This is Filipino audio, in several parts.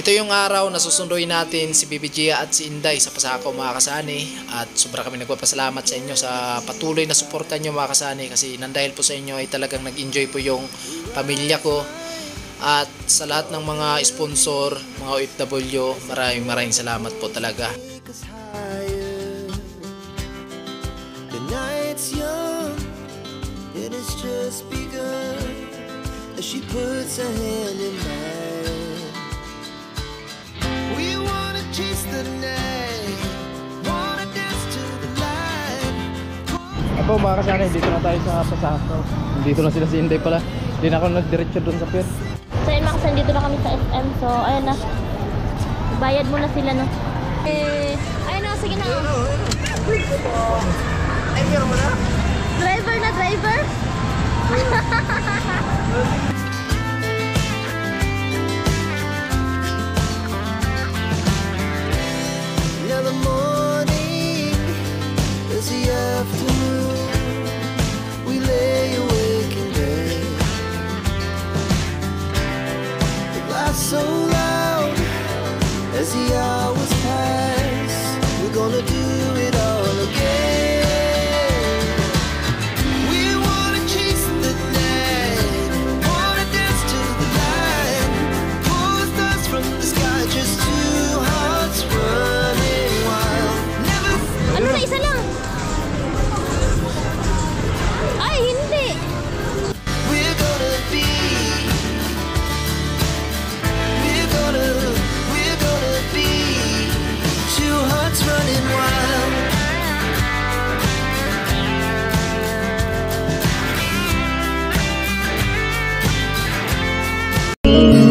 Ito yung araw na susunduin natin si Bibi Gia at si Inday sa Pasakaw mga kasani. At sobra kami nagpapasalamat sa inyo sa patuloy na suporta nyo mga kasani. Kasi nandahil po sa inyo ay talagang nag-enjoy po yung pamilya ko. At sa lahat ng mga sponsor, mga OFW, maraming salamat po talaga. The night's young, it has just begun. As she puts her hand in mine, we wanna chase the night, wanna dance to the light. Apo mga kasani, dito na tayo sa Pasakaw. Dito na sila si Inday pala. Hindi na ako nagdiretso doon sa pier. So yun mga kasani, dito na kami sa SM. So ayun na, bayad muna sila no. Ayun na, sige na. Ay, meron mo na? Driver na driver. Now the morning is the afternoon. We lay awake in bed. The laughs so loud as the hours pass. We're gonna do it all again. Isa lang. Ay, hindi. We're gonna be two hearts running wild.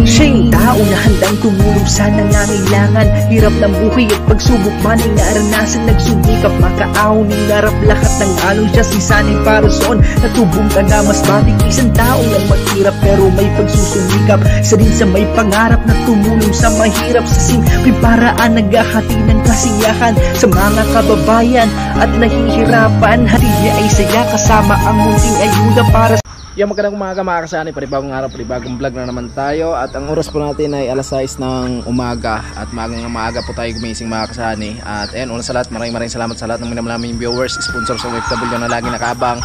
Siya'y tao na handang tumulong sa nangangailangan. Hirap ng buhay at pagsubok man ay naranasan. Nagsumikap makaahon, hinarap lahat ng alon. Siya si sanay parason, natubong ka na mas batik. Isang tao lang maghirap pero may pagsusumikap. Isa din sa may pangarap na tumulong sa mahirap. Sa simpleng paraan naghahati ng kasiyahan sa mga kababayan at nahihirapan. Hati niya ay saya kasama ang munting ayuda para Yung magandang umaga mga kasani, panibagong araw, panibagong vlog na naman tayo. At ang oras po natin ay alas 6 ng umaga. At maaga po tayo gumising mga kasani. At ayan, una sa lahat, maraming salamat sa lahat ng minamaming viewers, sponsors sa OFW na lagi nakabang.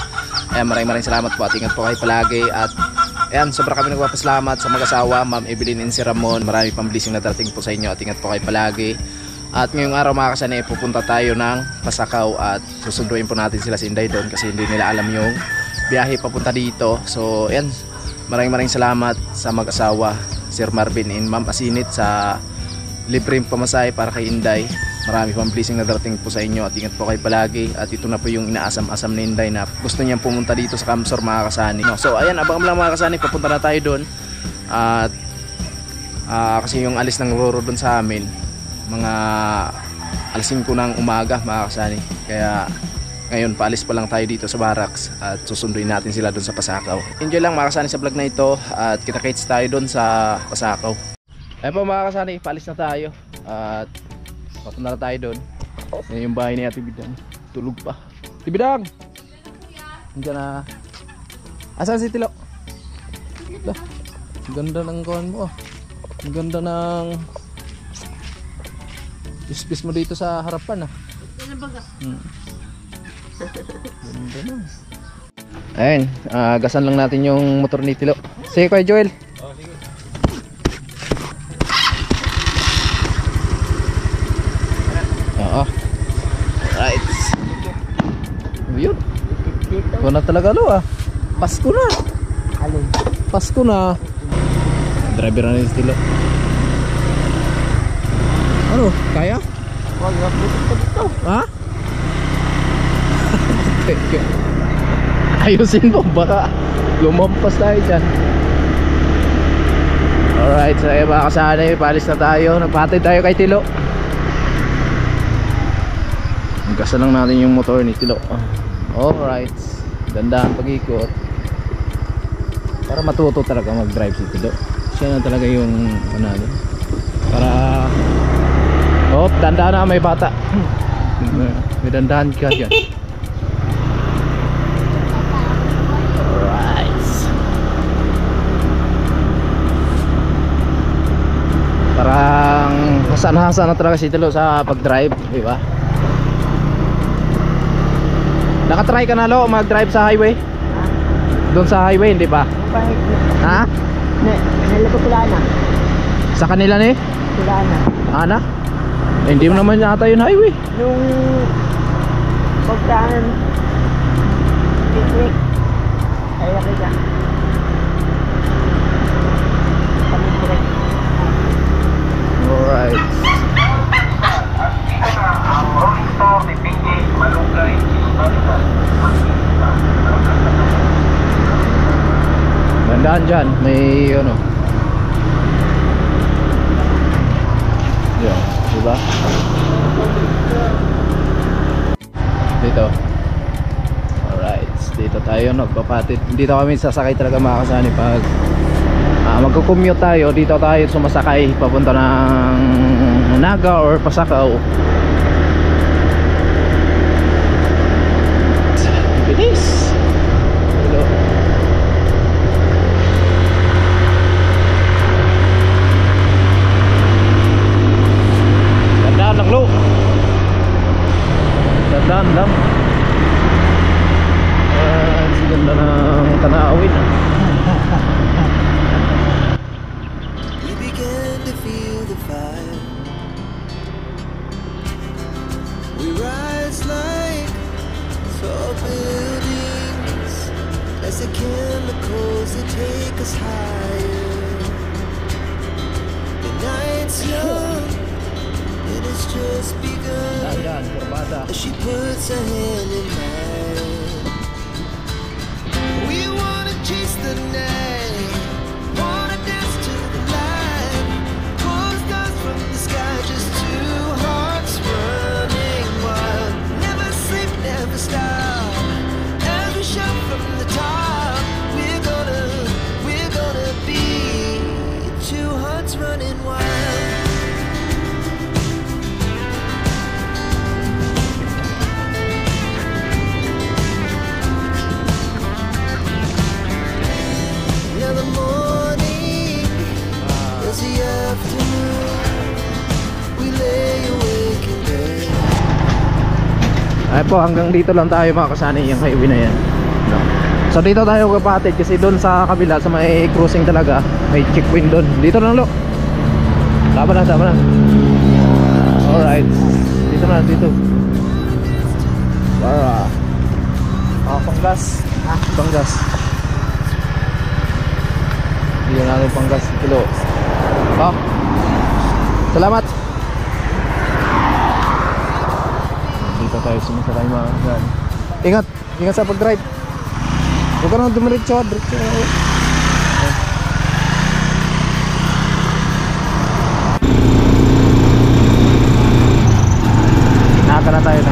Ayan, maraming salamat po at ingat po kayo palagi. At ayan, sobra kami nagpapasalamat sa mag-asawa, Ma'am Evelyn and si Ramon. Marami pang blessing na darating po sa inyo at ingat po kayo palagi. At ngayong araw mga kasani, pupunta tayo ng Pasakaw at susunduin po natin sila si Inday doon kasi hindi nila alam yung biyahe papunta dito. So ayan, maraming salamat sa mag-asawa Sir Marvin and Ma'am Asinit sa libreng pamasahe para kay Inday. Marami pang blessing na darating po sa inyo at ingat po kayo palagi. At ito na po yung inaasam-asam ni Inday na gusto niyang pumunta dito sa Kamsor mga kasani. So ayan, abang lang mga kasani, papunta na tayo doon. At kasi yung alis ng Roro doon sa amin mga alas 5 ng umaga mga kasani. Kaya ngayon paalis pa lang tayo dito sa barracks at susunduin natin sila doon sa Pasakaw. Enjoy lang mga kasani sa vlog na ito at kita-kits tayo doon sa Pasakaw. Ayun po mga kasani, paalis na tayo at papunta na tayo doon. Yan yung bahay ni Ate Bidang, tulog pa. Ate Bidang! Nandiyan na. Asan si Tilo? Ang ganda ng kawan mo. Ang ganda ng ispis mo dito sa harapan ah. Yan ang baga. Ganda na. Ayun, gasan lang natin yung motor ni Tilo. Sige Kuya Joel. Oh, sige. Oo. Right. Yun. Ito na talaga lo ah. Pasko na. alin. Pasko na. Driver na ni Tilo. Ano? Kaya? Wag na po dito. Ha? Ayusin mo baka lumampas tayo dyan. Alright, so mga kasanay, paalis na tayo. Nagpatid tayo kay Tilo. Magkasa lang natin yung motor ni Tilo. Alright, dandahan pag-ikot para matuto talaga mag-drive si Tilo. Siya na talaga yung ano, para dandahan na, may bata. May dandahan ka dyan. Para Hasa na talaga si Tilo sa pag-drive, di ba? Nakatry ka na lo mag-drive sa highway? Doon sa highway, hindi ba? Ha? Nalapot na. Sa kanila ni? Wala na. Ana? Eh, hindi mo naman yata yung highway. Nung pagdaan picnic ay laki ka. Alright. Bandaan dyan, may ano. Yan, diba? Dito. Alright, dito tayo nagpapatid. Dito kami sasakay talaga mga kasani pag magko-commute tayo. Dito tayo sumasakay papunta ng Naga or Pasakaw. Bilis. Hello. Gandaan lang lo. Gandaan lang. Ganda ng tanawin. We began to feel the fire. We rise like tall buildings as the chemicals that take us higher. The night's young, it has just begun. Dandan, kurbada. As she puts her hand in mine. We wanna chase the night, wanna dance to the light, pull the stars from the sky, just two hearts running wild. Never sleep, never stop, as we shout from the top. We're gonna be two hearts running wild. Now the morning is the afternoon. We lay awake in bed. Ay po, hanggang dito lang tayo mga kasani, yung highway na yan, no? So dito tayo kapatid kasi doon sa kabila sa may cruising talaga may checkpoint doon. Dito lang lo. Tama na. Alright. Dito na, dito. Para panggas. Panggas. Hindi natin panggas kilo. Salamat. Dito tayo sumasakay mga kasani. Ingat sa pag-drive. Huwag ka na dumiretso. Naka na tayo.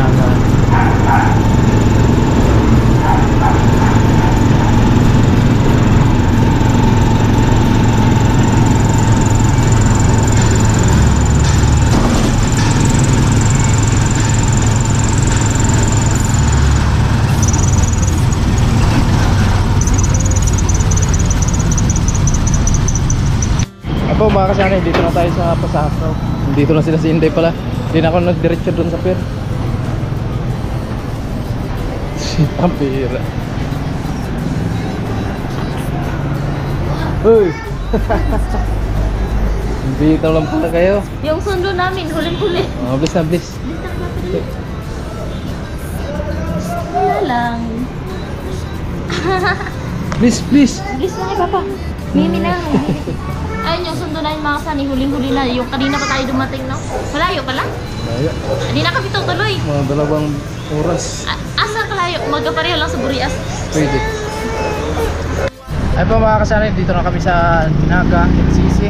Po mga kasani, dito na tayo sa Pasakaw. Dito na sila si Inday pala. Hindi na ako nagdiretso doon sa pier. Pampira. Uy! Dito lang pala kayo. Yung sundo namin, huling-huli. Bilis na bilis. Wala lang. Please. Bilis na kay Papa. Mimi na. Ayun yung sundo namin mga kasani, huling-huli na. Yung kanina pa tayo dumating, no? Malayo pala? Layo. Hindi na kami tutuloy. Mga 2 oras. Asa kalayo? Magkapareho lang sa Burias. Pwede. Ay po mga kasani, dito na kami sa Naga, NCC.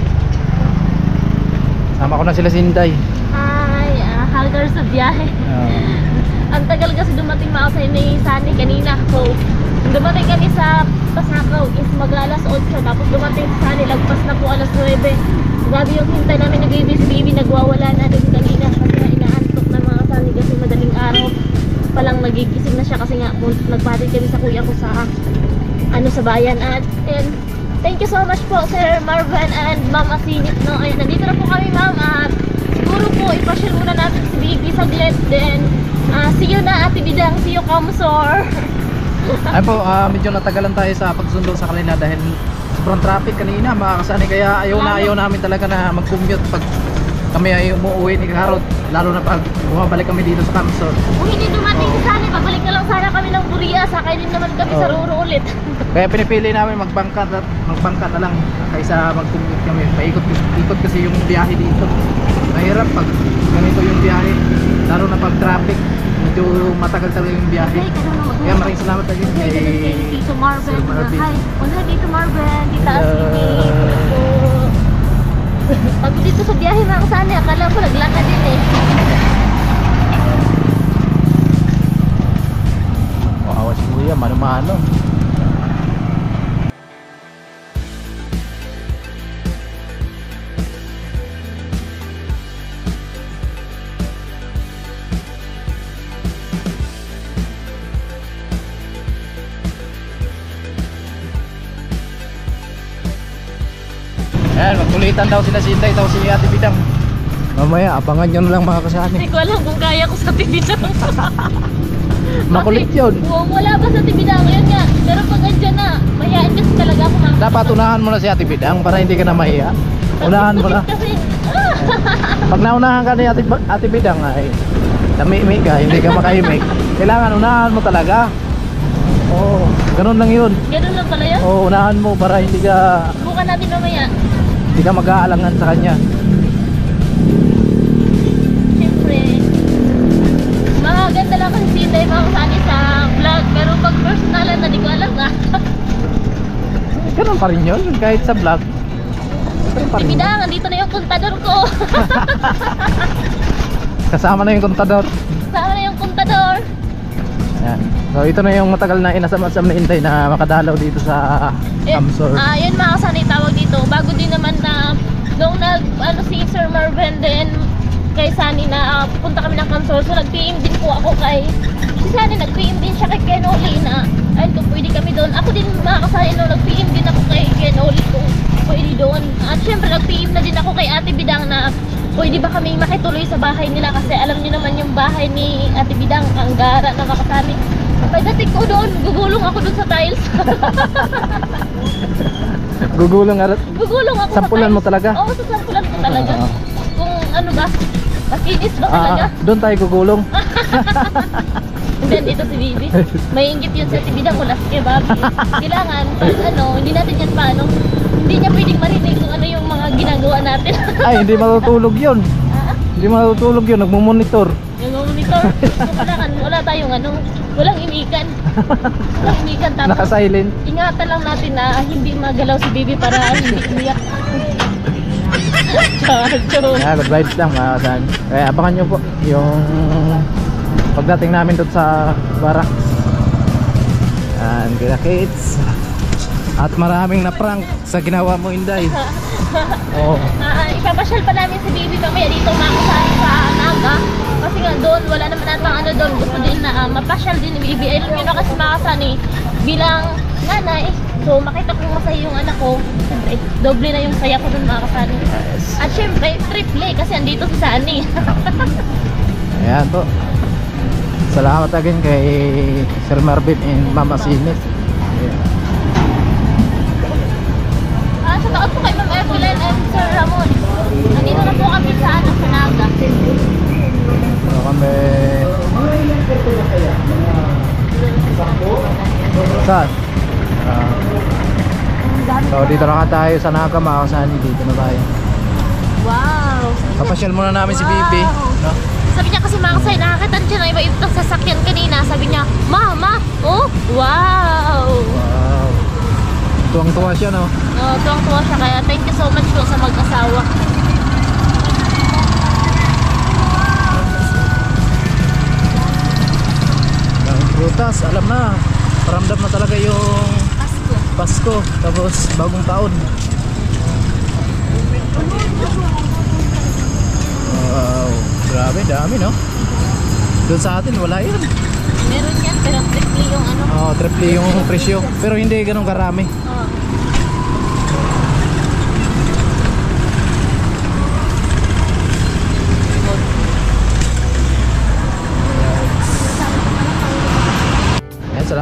Sama ko na sila si Inday. Hi, halgar sa biyahe. Ang tagal kasi dumating mga kasani ni Sunny kanina. So, dumating kami sa Pasakaw is mag-alas 8. Tapos dumating sa Sunny, lagpas na po alas 9. Grabe yung hintay namin nag-ibig-ibig, nagwawala na din kanina. Kasi nga inaantok na mga kasani kasi madaling araw palang nagigising na siya kasi nga nagpatid kami sa kuya ko sa sa bayan. At thank you so much po Sir Marvin and Ma'am Asinit, no? Ayun, nandito na po kami ma'am at siguro See you na Ate Bidang, see you Kamsor. Ay po, medyo natagalan tayo sa pagsundo sa kanila dahil sobrang traffic kanina mga kasani, kaya ayaw namin talaga na mag-commute pag kami ay umuwi ni Karot, lalo na pag bumabalik kami dito sa Kamsor. Kung hindi dumating si Sunny, babalik na lang sana kami ng Buria, sakay din naman kami sa Roro ulit. Kaya pinipili namin magbangka na lang kaysa mag-commute kami. Paikot kasi yung biyahe dito. Mahirap pag ganito yung biyahe, lalo na pag traffic, medyo matagal talaga yung biyahe. Kaya maraming salamat tayo kay Tito Marvin. Sir Marvin. Hi, unay Tito Marvin, Tita Hello. Asini. Pag dito sa biyahe mga kasani, akala ko naglakad din eh. awas kuya, mano-mano. Ayan, magkulitan daw sila si Inday, daw si Ate Bidang. Mamaya, abangan nyo na lang mga kasani. Hindi ko alam kung kaya ko sa Tibidang. Makulit yun. Wala ba sa Tibidang? Yun nga. Pero pag andyan na, mahihain kasi talaga ako mga Dapat unahan mo na si Ate Bidang para hindi ka na mahiya. Unahan mo na. kasi, Pag naunahan ka ni Ate Bidang ay namimik ka, hindi ka makahimik. Kailangan unahan mo talaga. Oo, ganun lang yun. ganun lang pala yun. Oo, unahan mo para hindi ka Bukan natin mamaya. mag-aalangan sa kanya. Siyempre, maganda lang kasi si Inday mga kasani sa vlog. Pero pag personalan na, di ko alam nga. Ganun pa rin yun, kahit sa vlog. Ganun pa rin yun. Tibidang, andito na yung kontador ko. Kasama na yung kontador. Sama na yung kontador. Ayan. So ito na yung matagal na inasam-asam na Inday na makadalaw dito sa Kamsor. Yun mga kasani tawag dito. Bago din naman na nung si Sir Marvin din kay Sunny na pupunta kami ng Kamsor. So nag-PM din po ako kay si Sunny, nag-PM din siya kay Kenoli na ayun kung pwede kami doon. Ako din mga kasani no, nag-PM din ako kay Kenoli kung pwede doon. At syempre nag-PM na din ako kay Ate Bidang na pwede ba kami makituloy sa bahay nila kasi alam niyo naman yung bahay ni Ate Bidang, ang gara na makasani. Pagdating ko doon, gugulong ako doon sa tiles. Gugulong arat. Gugulong ako Sampulan sa tiles. mo talaga? Oo, sa sampulan ko talaga. Oo. Kung ano ba, makinis ba talaga? Doon tayo gugulong. Then dito si Bibi. May inggit yun sa Tibidang, ulas kay Bobby. Kailangan, pag hindi natin yan paano, hindi niya pwedeng marinig kung ano yung mga ginagawa natin. Ay, hindi matutulog yun. Hindi matutulog yun, nagmumonitor. Yung monitor, so wala tayong walang imikan. Walang imikan, tapos Naka-silent. ingatan lang natin na hindi magalaw si Bibi para hindi umiyak. Charot. Yeah, good vibes lang mga kasan. Kaya abangan nyo po yung pagdating namin doon sa barracks. And kita kids. At maraming na-prank sa ginawa mo, Inday. Oo. Ipapasyal pa namin si Bibi mamaya dito makasali sa Naga. Kasi nga doon, wala naman natang ano doon. Gusto din na mapasyal din ni Bibi. Alam nyo na kasi makasani bilang nanay. So makita ko masaya yung anak ko. Siyempre, doble na yung saya ko doon makasani. Yes. At syempre, triple kasi andito si Sunny. Ayan po. Salamat again kay Sir Marvin and Mama Sinit. Sa taon po kay Ma'am Evelyn and Sir Ramon. Andito na po kami sa Naga. So kami... Saan? So dito na nga tayo sa Naga mga kasani. Dito na tayo. Wow! Papasyal muna namin si Bibi. No? Sabi niya kasi mga kasay, nakakita siya na iba-ibang sasakyan kanina. Sabi niya, Mama! Oh! Wow! Wow. Tuwang-tuwa siya, no? Tuwang-tuwa siya, kaya thank you so much po sa mag-asawa. Daming prutas, alam na. Paramdam na talaga yung Pasko. Pasko, tapos bagong taon. Wow, grabe, dami, no? Doon sa atin, wala yan. Meron yan, pero triple yung ano. Oo, triple yung presyo. Pero hindi ganun karami. Oh.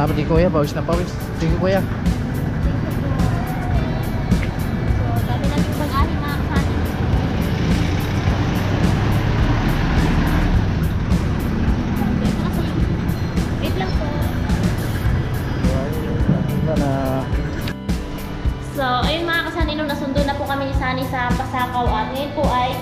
Salamat kay Kuya, pawis na pawis. Sige Kuya. So, dami natin bagahe mga kasani. Wait lang po. So, ayun mga kasani, nung nasundo na po kami ni Sunny sa Pasakaw at ngayon po ay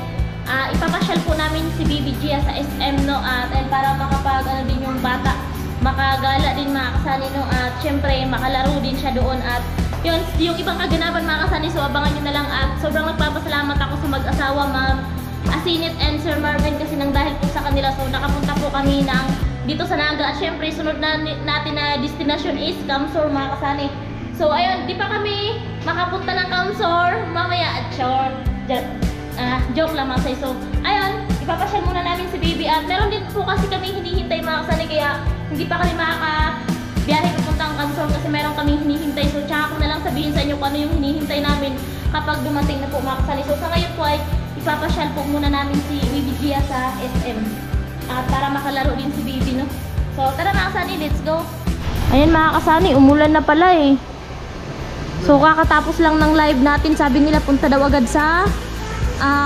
ipapasyal po namin si Bibi Gia sa SM, no? At para makapag ano din yung bata, makagala din mga kasani, no? At syempre makalaro din siya doon at yun, yung ibang kaganapan mga kasani, so abangan nyo na lang at sobrang nagpapasalamat ako sa mag-asawa Ma'am Asinit and Sir Marvin kasi nang dahil po sa kanila, so nakapunta po kami ng dito sa Naga at syempre sunod na natin na destination is Camsor mga kasani. So ayun, di pa kami makapunta ng Camsor mamaya at sure. Joke lang mga say. So ayun, ipapasyal muna namin si Baby at meron din po kasi kami hinihintay mga kasani kaya hindi pa kami makakabiyahe papuntang Camsor kasi meron kami hinihintay. So tsaka ko na lang sabihin sa inyo kung ano yung hinihintay namin kapag dumating na po mga kasani. So sa ngayon po ay ipapasyal po muna namin si Baby Gia sa SM at para makalaro din si Baby, no? So tara mga kasani, let's go. Ayan mga kasani, umulan na pala eh. So kakatapos lang ng live natin, sabi nila punta daw agad sa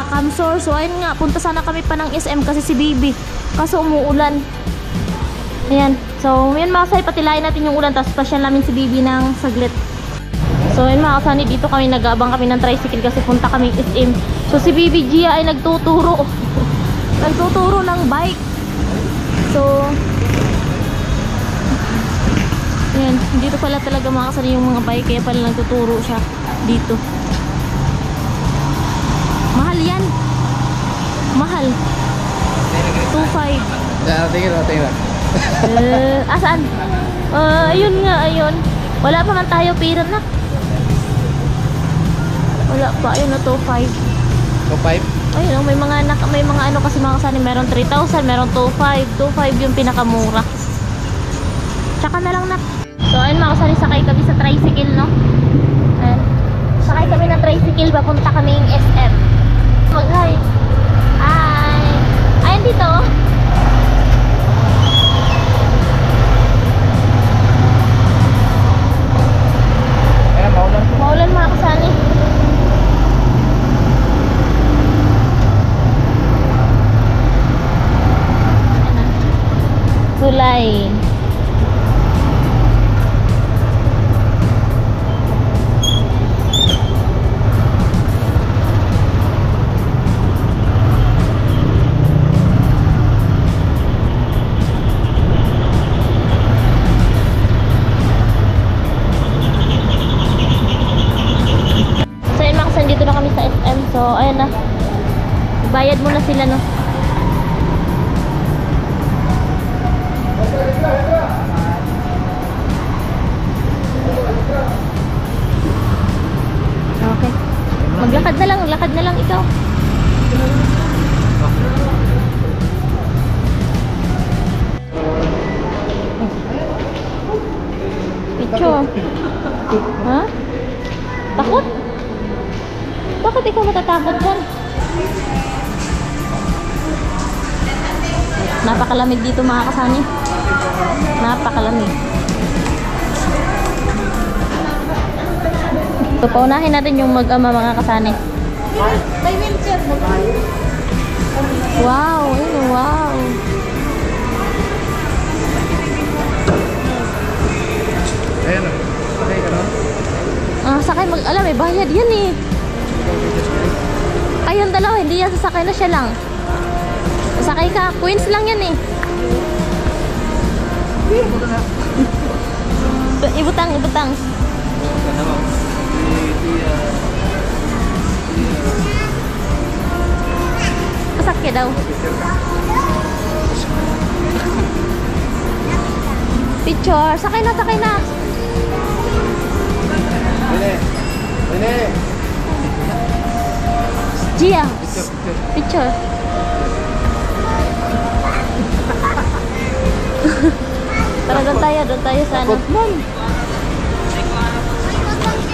Camsor. So ayun nga, punta sana kami pa ng SM kasi si Baby, kaso umuulan. Ayan, so yun mga kasani, patilayin natin yung ulan tapos pasyal namin si Baby ng saglit. So ayun mga kasani, dito kami nag-aabang kami ng tricycle kasi punta kami SM. So si Baby Gia ay nagtuturo nagtuturo ng bike. So ayan, dito pala talaga mga kasani yung mga bike, kaya pala nagtuturo siya dito. Mahal yan. Mahal. 2.5. Tingnan. Asaan? Ayun nga, ayun. Wala pa man tayo pira na. Wala pa, ayun na 2.5. 2.5? Ayun, may mga ano kasi mga kasani, meron 3,000, meron 2.5. 2.5 yung pinakamura. Tsaka na lang na. So ayun mga kasani, sakay kami sa tricycle, no? Ayan. Sakay kami ng tricycle, papunta kaming SM. Mag-hi. Hi. Ayun dito. Ayan, maulan. Maulan mga kasani. Tulay. So, ayan na. Bayad muna sila, no? Okay. Maglakad na lang ikaw. Picture. Ha? Takot? Bakit ikaw matatakot dyan? Napakalamig dito mga kasani. Napakalamig. So, paunahin natin yung mag-ama mga kasani. May wheelchair mo. Wow! Ayun, wow! Ayan o. Sakay ka na? Sakay alam, may bayad yan eh. Ayun dalawa, hindi yan sasakay na siya lang. Sasakay ka, Queens lang yan eh. Ibutang. Pasakya daw. Picture, sakay na. Bine. Gia, picture. Tara, doon tayo sa ano.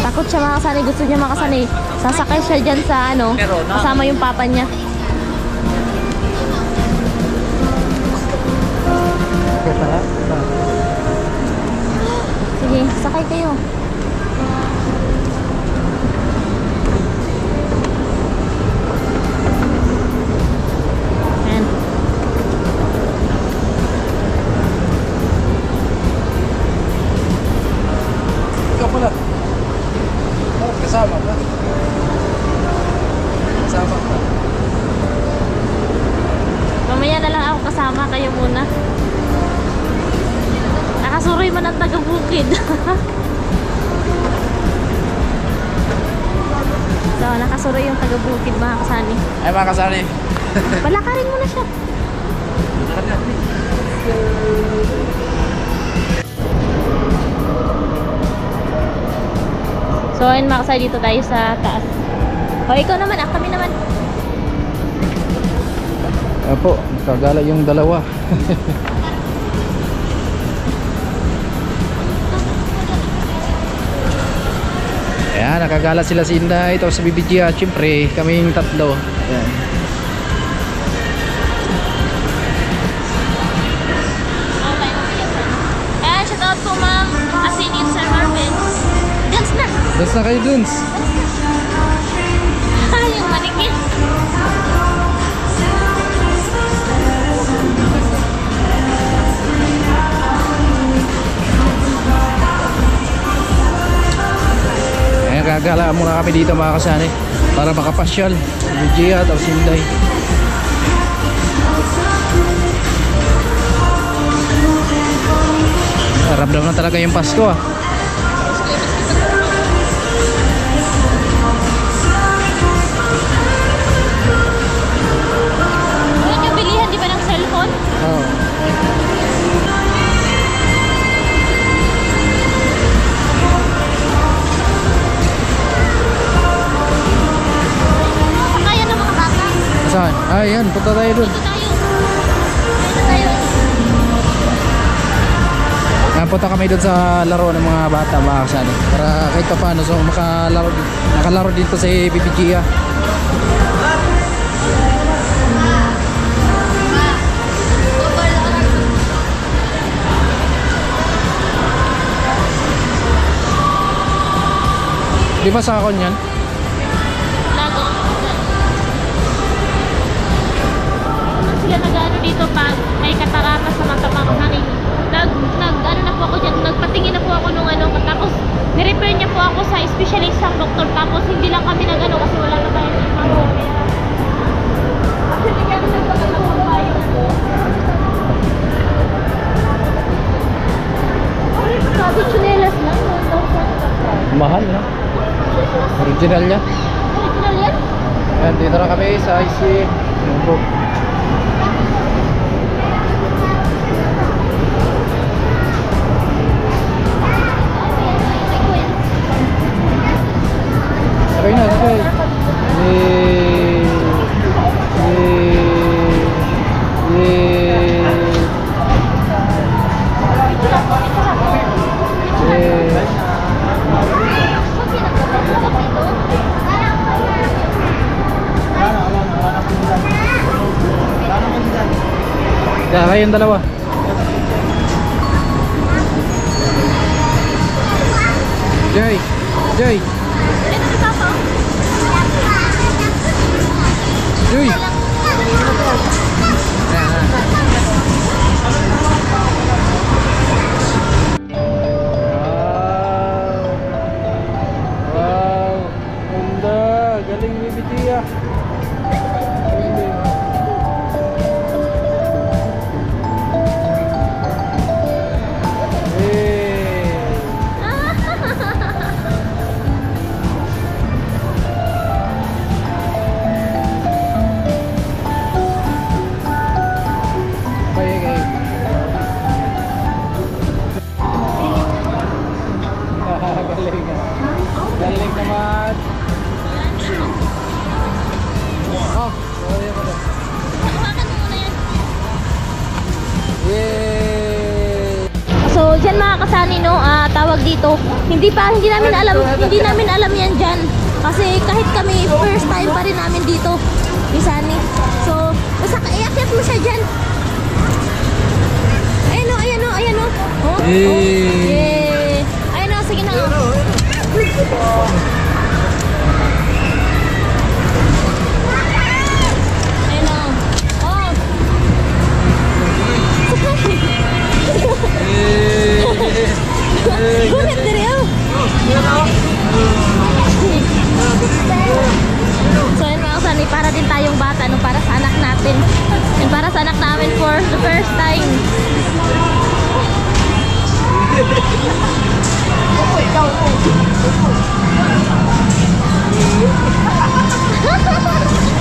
Takot siya mga kasani, gusto niya makasani. Sasakay siya dyan sa ano, kasama yung papa niya. Sige, sakay kayo. Ayan. Ikaw pala. Oh, kasama ka. Kasama ka. Mamaya na lang ako kasama kayo muna. Nakasuroy man ang taga-bukid. So, nakasuroy yung taga-bukid mga kasani. Ay mga kasani. Palakarin mo na siya. So, ayun mga kasani, dito tayo sa taas. O, ikaw naman, kami naman. Apo, kagala yung dalawa. Ayan, nakagala sila si Inday, tapos si BBG at syempre kaming tatlo. Ayan. Ayan, shout out po ma'am. Asinit Sir Marvin. Dance na! Dance na kayo, Duns. Ay, yung manikin. Ayan, kagala muna kami dito mga kasani para makapasyal. BBG at tapos Inday. Ramdam na talaga yung Pasko ah. Ano yung bilihan, di ba ng cellphone? Oh. Kaya na mga bata. Saan? Ay, yan, punta tayo dun. Dito tayo. Dito tayo. Punta kami dun sa laro ng mga bata mga kasani para kahit pa paano so nakalaro dito sa BBG ah. Di ba sa akon yan? Lago. Sila nag-ano dito pag may katarata sa mata mga hangin. Ano na po ako dyan, nagpatingin na po ako nung ano, tapos nirepair niya po ako sa specialist ang doktor, tapos hindi lang kami nag-ano kasi wala na tayo ng mga actually kaya ako nagpapagpapayo ko. Sabi chunelas lang, 1,000. Mahal na. Original niya. Original yan? Ayan, dito na kami sa IC. Sakay na, sakay. Kayong dalawa. Joy, Joy, Ito si Papa. Joy. Wow, ganda, galing ni Bitia. Galing naman. Oh, sorry mo na. Hawakan mo muna yan. Yay! So, dyan mga kasani, no, tawag dito. Hindi namin alam yan dyan. Kasi kahit kami, first time pa rin namin dito, Isani. So, basta iakyat mo siya dyan. Ayan o, ayan o, ayan o. Oh, Yay! yay! Ayun o. Oh. Gulit diri oh. So yun mga kasani, para din tayong bata, no, para sa anak natin. And para sa anak namin for the first time.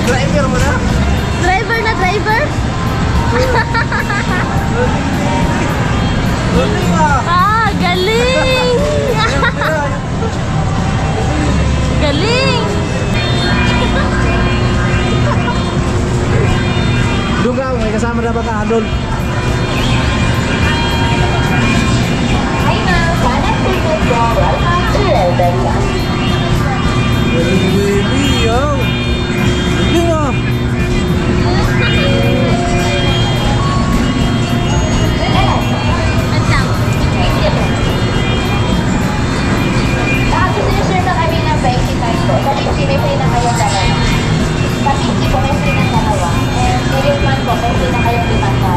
Driver mo na? Driver na driver? Ah, galing! Galing! Duga, may kasama na ba ka, Adol? Baby, yo! Galing ah! Antang. Gusto niyo sir na kami ng 25 po. Sa Lipsi may free na kayo dalawa. Sa Lipsi po may free na dalawa. And Miriam man po may free na kayo 5 dalawa.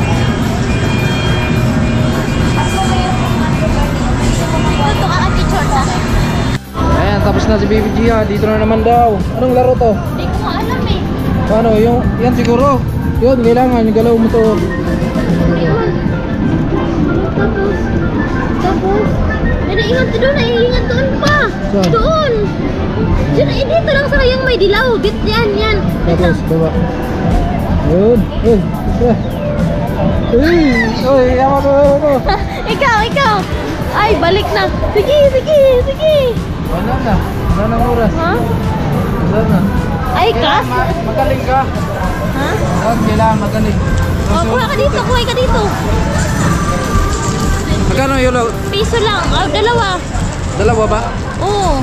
At kung may yung man po sir, Ito ka picture sa akin. Ayan, tapos na si Baby Gia. Dito na naman daw. Anong laro to? Hindi ko nga alam eh. Paano? Yung, yan siguro. Yun, kailangan. Galaw mo to. Ayun. Tapos. May naiingat doon, naiingat doon pa. Saan? Doon. Diyan, dito lang sa kayang may dilaw. Bit yan, yan. Tapos, baba. Yun. Uy. Uy. Uy, yaman ko. Ikaw. Ay, balik na. Sige. Wala na. Wala na oras. Ha? Wala na. Ay, kas. Magaling ka. Ha? Kailangan magaling. Oh, kuha ka dito. Magkano yung load? Piso lang. Oh, dalawa. Dalawa ba? Oo.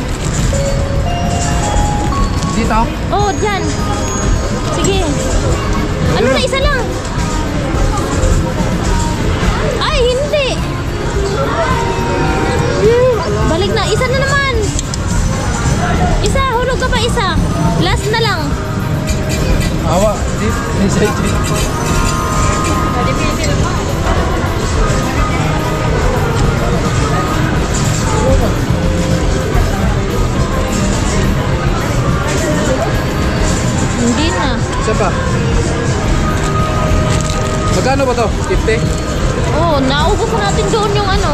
Dito? Oh, dyan. Sige. Ano na, isa lang. Ay, hindi. Balik na. Isa na naman. Isa, hulog ka pa isa. Last na lang. Awa. Dito. Hindi na. Isa pa. Magkano ba to? 50? Oh, naubos na natin doon yung ano.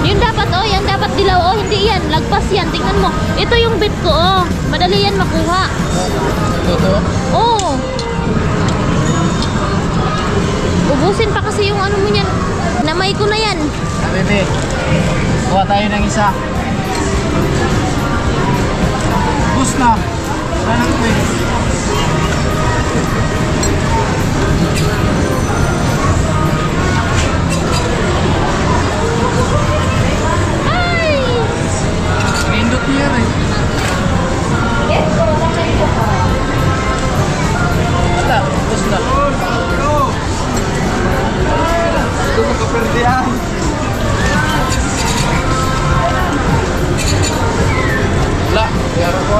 Yung dapat, oh, yan dapat dilaw. Oh, hindi yan. Lagpas yan. Tingnan mo. Ito yung bit ko, oh. Madali yan makuha. Toto? Oh. Ubusin pa kasi yung ano mo yan. Namay ko na yan. Bebe, kuha tayo ng isa. Bus na. Wala nang pwede. Ay! Nindot niya rin. yes po, nakay po po. Basta, bus na. Ito mo kaperdihan. Wala, kaya ko.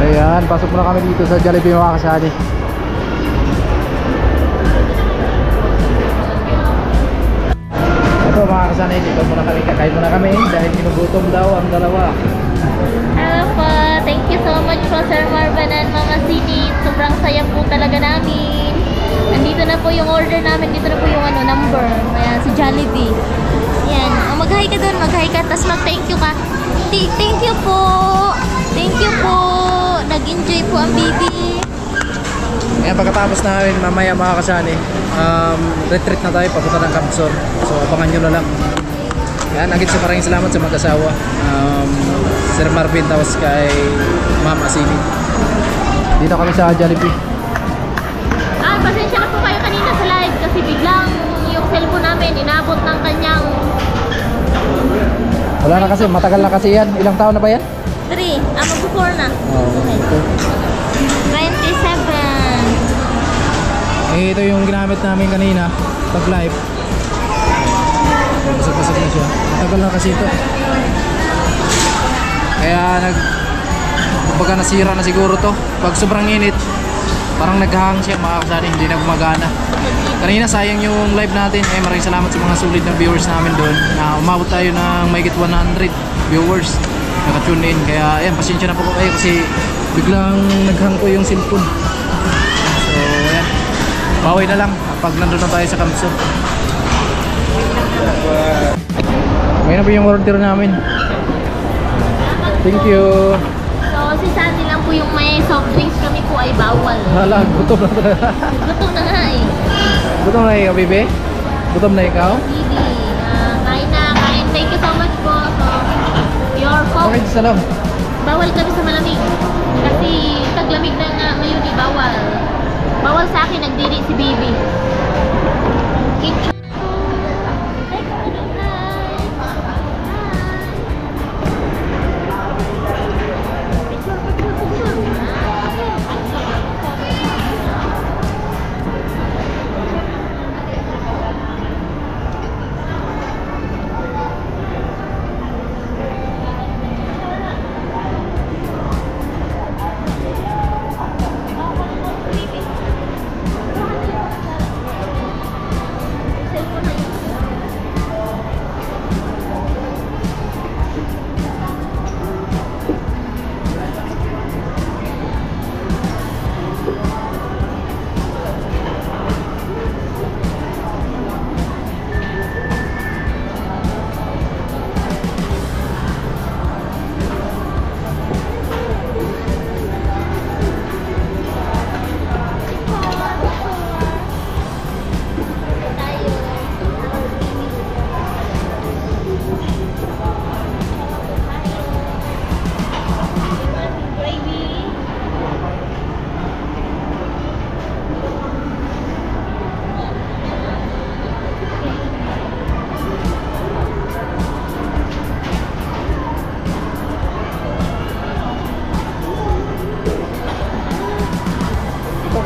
Ayan, pasok muna kami dito sa Jollibee mga kasani. Ito mga kasani, dito muna kami, kakain muna kami dahil ginugutom daw ang dalawa. Hello po. Thank you so much po Sir Marvin and Mama Cindy. Sobrang saya po talaga namin. Nandito na po yung order namin. Dito na po yung ano, number. Ayan, si Jollibee. Yan. Oh, mag-hi ka doon. Mag-hi ka. Tapos mag-thank you ka. Thank you po. Thank you po. Nag-enjoy po ang baby. Ayan, pagkatapos namin mamaya mga kasani, retreat na tayo papunta ng Camsor. So abangan nyo na lang. Ayan, agad sa maraming salamat sa mag-asawa, Sir Marvin tapos kay Mama Cindy. Dito kami sa Jollibee. Pasensya na po kayo kanina sa live kasi biglang yung cellphone namin inabot ng kanyang Wala na kasi, matagal na kasi yan. Ilang taon na ba yan? 3. Mag-4 na. Oo. 27. Eh, ito yung ginamit namin kanina pag live. Basag-basag na siya. Tagal na kasi ito. Kaya kumbaga nasira na siguro to. Pag sobrang init, parang naghahang siya mga kasani, hindi na gumagana. Kanina sayang yung live natin. Eh, maraming salamat sa mga sulit na viewers namin doon. Na umabot tayo ng mahigit 100 viewers. Naka-tune in. Kaya ayan, pasensya na po ko kayo kasi biglang naghang ko yung cellphone. So ayan, bawi na lang pag nandun na tayo sa Kamso. May na po yung order namin. Thank you. So, si Sandy lang po yung may soft drinks, kami po ay bawal. Hala, gutom na talaga. Gutom na nga eh. Gutom na ikaw, bebe? Gutom na ikaw? Bibi, kain na, kain. Thank you so much po. So, your fault. Okay, salam. Bawal kami sa malamig. Kasi taglamig na nga ngayon eh, bawal. Bawal sa akin, nagdiri si Bibi. Kitchen.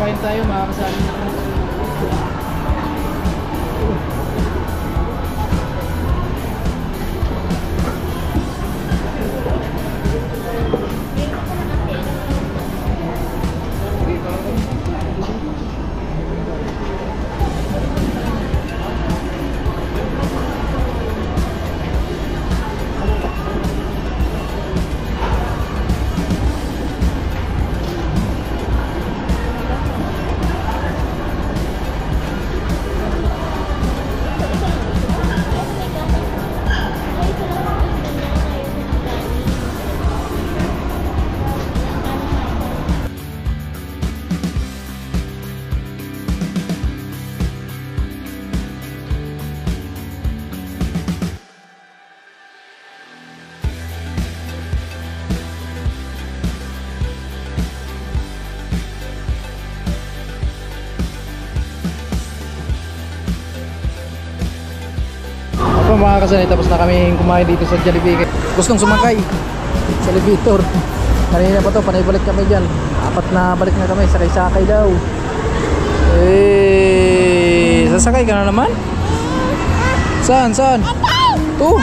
Kain tayo mga kasali. Ako mga kasani, tapos na kami kumain dito sa Jollibee. Gustong sumakay sa elevator. Kanina pa to, panay balik kami dyan. 4 na balik na kami, sakay-sakay daw. Eh, sasakay ka na naman? Saan? Saan? Ito!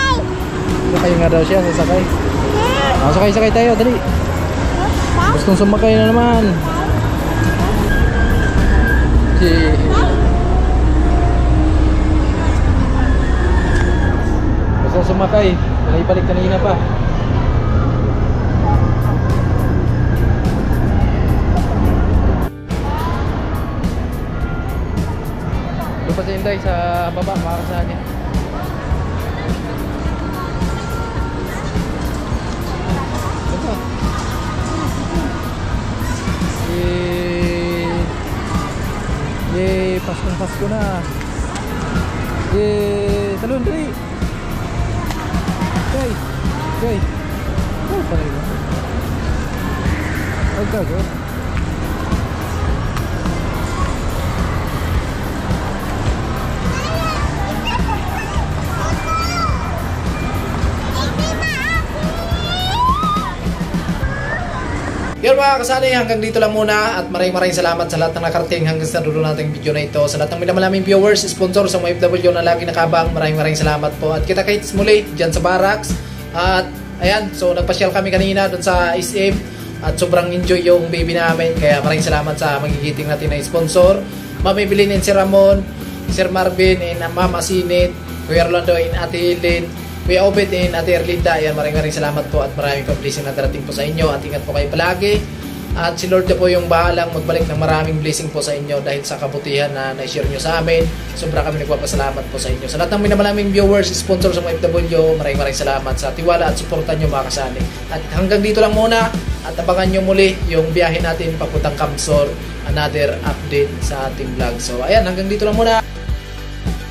Sakay nga daw siya, sasakay. Sakay-sakay tayo, dali. Gustong sumakay na naman. Gustong sumakay, panay balik kanina pa. Doon pa si Inday sa baba, makakasali. Ito. Yay, Pasko na. Yay, talon dali. Okay. Oh, panay ba? Agad. Yan mga kasani, hanggang dito lang muna at maraming salamat sa lahat ng nakarating hanggang sa dulo nating video na ito. Sa lahat ng minamalaming viewers, sponsor sa mga FW na lagi nakabang, maraming salamat po. At kita-kits muli dyan sa Barracks. At ayan, so nagpasyal kami kanina doon sa SM at sobrang enjoy yung baby namin. Kaya maraming salamat sa magigiting natin na sponsor. Mami Bilin and si Ramon, Sir Marvin and Mama Sinit, Kuya Rolando and Ate Lynn, Kuya Obed and Ate Erlinda. Ayan, maraming salamat po at maraming blessing na darating po sa inyo at ingat po kayo palagi. At si Lord na po yung bahalang magbalik ng maraming blessing po sa inyo dahil sa kabutihan na na-share nyo sa amin. Sobra kami nagpapasalamat po sa inyo. Sa lahat ng minamalaming viewers, sponsor sa mga FW, maraming salamat sa tiwala at suporta nyo mga kasani. At hanggang dito lang muna at abangan nyo muli yung biyahe natin papuntang Kamsor, another update sa ating vlog. So ayan, hanggang dito lang muna.